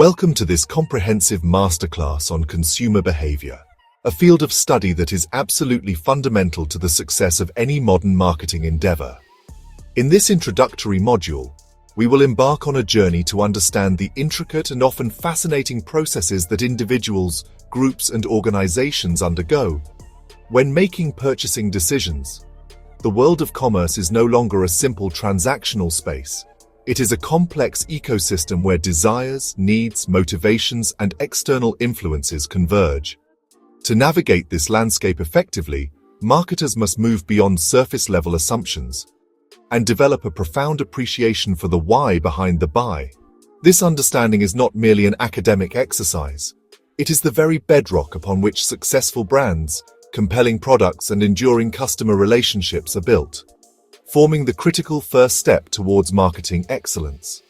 Welcome to this comprehensive masterclass on consumer behavior, a field of study that is absolutely fundamental to the success of any modern marketing endeavor. In this introductory module, we will embark on a journey to understand the intricate and often fascinating processes that individuals, groups, and organizations undergo when making purchasing decisions. The world of commerce is no longer a simple transactional space. It is a complex ecosystem where desires, needs, motivations, and external influences converge. To navigate this landscape effectively, marketers must move beyond surface-level assumptions and develop a profound appreciation for the why behind the buy. This understanding is not merely an academic exercise. It is the very bedrock upon which successful brands, compelling products, and enduring customer relationships are built, forming the critical first step towards marketing excellence.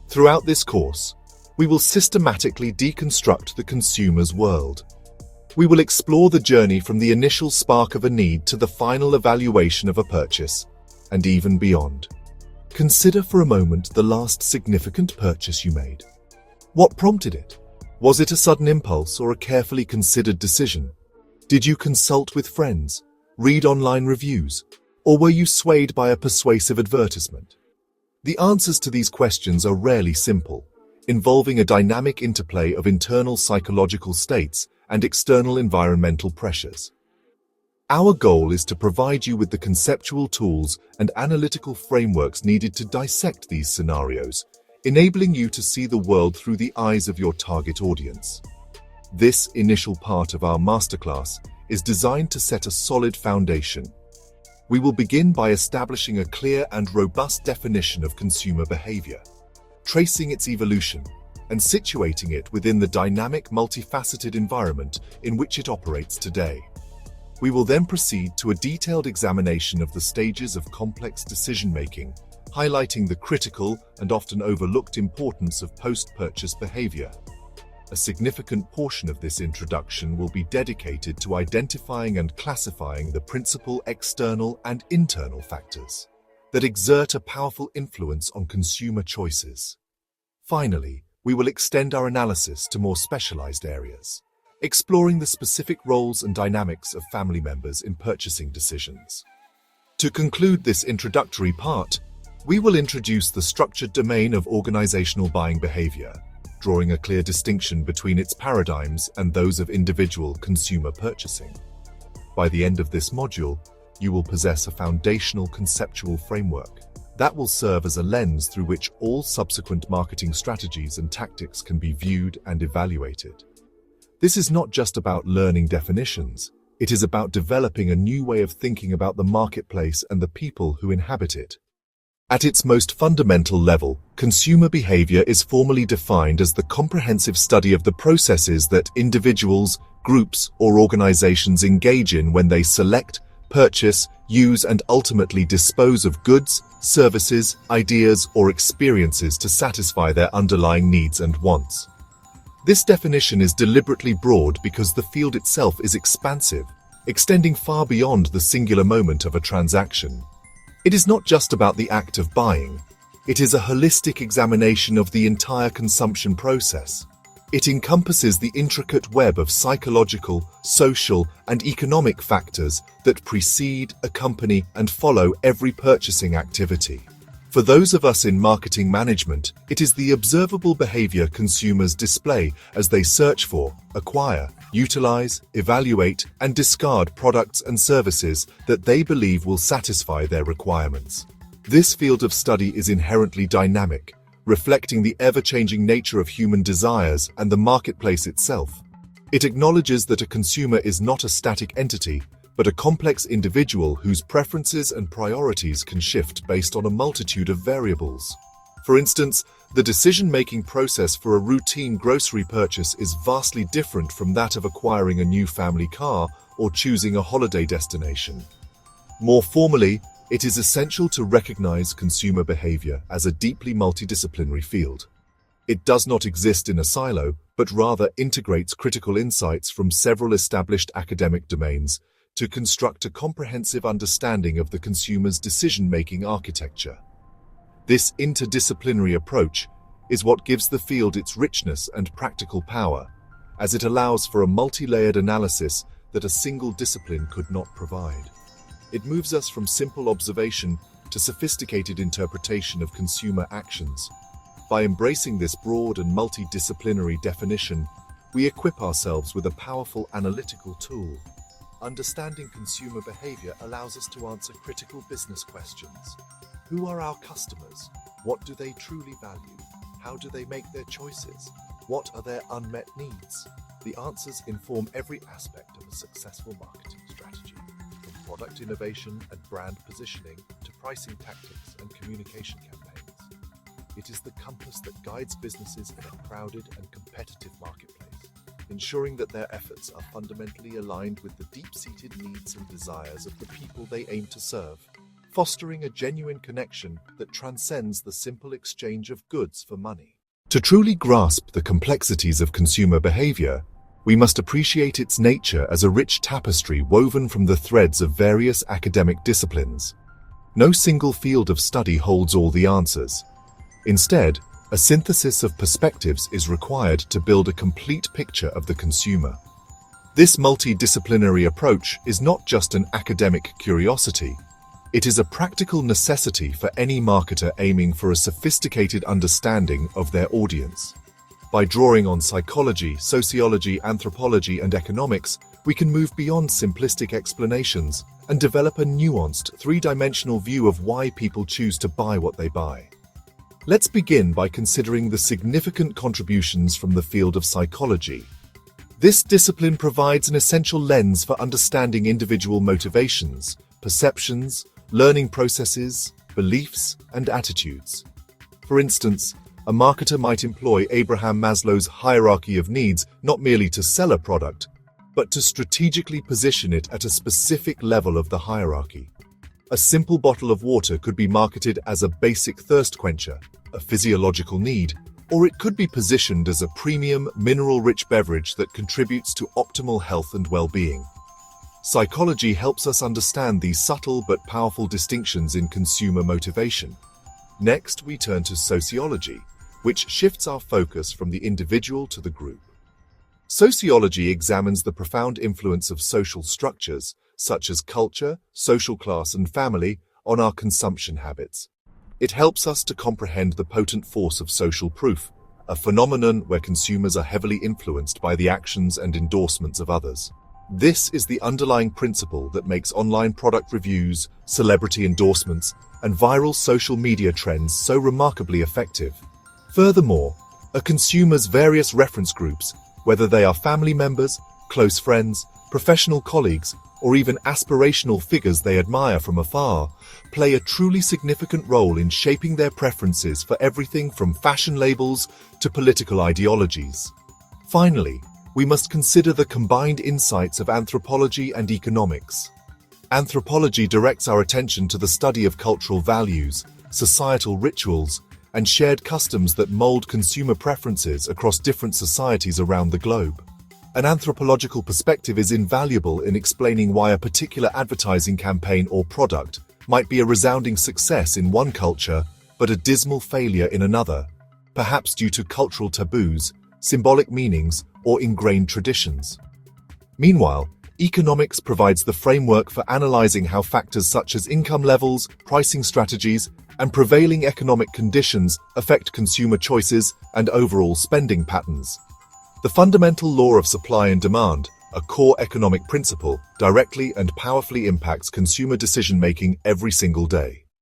Throughout this course, we will systematically deconstruct the consumer's world. We will explore the journey from the initial spark of a need to the final evaluation of a purchase, and even beyond. Consider for a moment the last significant purchase you made. What prompted it? Was it a sudden impulse or a carefully considered decision? Did you consult with friends, read online reviews, or were you swayed by a persuasive advertisement? The answers to these questions are rarely simple, involving a dynamic interplay of internal psychological states and external environmental pressures. Our goal is to provide you with the conceptual tools and analytical frameworks needed to dissect these scenarios, enabling you to see the world through the eyes of your target audience. This initial part of our masterclass is designed to set a solid foundation. We will begin by establishing a clear and robust definition of consumer behavior, tracing its evolution, and situating it within the dynamic, multifaceted environment in which it operates today. We will then proceed to a detailed examination of the stages of complex decision-making, highlighting the critical and often overlooked importance of post-purchase behavior. A significant portion of this introduction will be dedicated to identifying and classifying the principal external and internal factors that exert a powerful influence on consumer choices. Finally, we will extend our analysis to more specialized areas, exploring the specific roles and dynamics of family members in purchasing decisions. To conclude this introductory part, we will introduce the structured domain of organizational buying behavior, drawing a clear distinction between its paradigms and those of individual consumer purchasing. By the end of this module, you will possess a foundational conceptual framework that will serve as a lens through which all subsequent marketing strategies and tactics can be viewed and evaluated. This is not just about learning definitions, it is about developing a new way of thinking about the marketplace and the people who inhabit it. At its most fundamental level, consumer behavior is formally defined as the comprehensive study of the processes that individuals, groups, or organizations engage in when they select, purchase, use, and ultimately dispose of goods, services, ideas, or experiences to satisfy their underlying needs and wants. This definition is deliberately broad because the field itself is expansive, extending far beyond the singular moment of a transaction. It is not just about the act of buying. It is a holistic examination of the entire consumption process. It encompasses the intricate web of psychological, social, and economic factors that precede, accompany, and follow every purchasing activity. For those of us in marketing management, it is the observable behavior consumers display as they search for, acquire, utilize, evaluate, and discard products and services that they believe will satisfy their requirements. This field of study is inherently dynamic, reflecting the ever-changing nature of human desires and the marketplace itself. It acknowledges that a consumer is not a static entity, but a complex individual whose preferences and priorities can shift based on a multitude of variables. For instance, the decision-making process for a routine grocery purchase is vastly different from that of acquiring a new family car or choosing a holiday destination. More formally, it is essential to recognize consumer behavior as a deeply multidisciplinary field. It does not exist in a silo, but rather integrates critical insights from several established academic domains to construct a comprehensive understanding of the consumer's decision-making architecture. This interdisciplinary approach is what gives the field its richness and practical power, as it allows for a multi-layered analysis that a single discipline could not provide. It moves us from simple observation to sophisticated interpretation of consumer actions. By embracing this broad and multidisciplinary definition, we equip ourselves with a powerful analytical tool. Understanding consumer behavior allows us to answer critical business questions. Who are our customers? What do they truly value? How do they make their choices? What are their unmet needs? The answers inform every aspect of a successful marketing strategy, from product innovation and brand positioning to pricing tactics and communication campaigns. It is the compass that guides businesses in a crowded and competitive marketplace, ensuring that their efforts are fundamentally aligned with the deep-seated needs and desires of the people they aim to serve, fostering a genuine connection that transcends the simple exchange of goods for money. To truly grasp the complexities of consumer behavior, we must appreciate its nature as a rich tapestry woven from the threads of various academic disciplines. No single field of study holds all the answers. Instead, a synthesis of perspectives is required to build a complete picture of the consumer. This multidisciplinary approach is not just an academic curiosity. It is a practical necessity for any marketer aiming for a sophisticated understanding of their audience. By drawing on psychology, sociology, anthropology, and economics, we can move beyond simplistic explanations and develop a nuanced, three-dimensional view of why people choose to buy what they buy. Let's begin by considering the significant contributions from the field of psychology. This discipline provides an essential lens for understanding individual motivations, perceptions, learning processes, beliefs, and attitudes. For instance, a marketer might employ Abraham Maslow's hierarchy of needs not merely to sell a product, but to strategically position it at a specific level of the hierarchy. A simple bottle of water could be marketed as a basic thirst quencher, a physiological need, or it could be positioned as a premium, mineral-rich beverage that contributes to optimal health and well-being. Psychology helps us understand these subtle but powerful distinctions in consumer motivation. Next, we turn to sociology, which shifts our focus from the individual to the group. Sociology examines the profound influence of social structures, such as culture, social class, and family, on our consumption habits. It helps us to comprehend the potent force of social proof, a phenomenon where consumers are heavily influenced by the actions and endorsements of others. This is the underlying principle that makes online product reviews, celebrity endorsements, and viral social media trends so remarkably effective. Furthermore, a consumer's various reference groups, whether they are family members, close friends, professional colleagues, or even aspirational figures they admire from afar, play a truly significant role in shaping their preferences for everything from fashion labels to political ideologies. Finally, we must consider the combined insights of anthropology and economics. Anthropology directs our attention to the study of cultural values, societal rituals, and shared customs that mold consumer preferences across different societies around the globe. An anthropological perspective is invaluable in explaining why a particular advertising campaign or product might be a resounding success in one culture, but a dismal failure in another, perhaps due to cultural taboos, symbolic meanings, or ingrained traditions. Meanwhile, economics provides the framework for analyzing how factors such as income levels, pricing strategies, and prevailing economic conditions affect consumer choices and overall spending patterns. The fundamental law of supply and demand, a core economic principle, directly and powerfully impacts consumer decision-making every single day.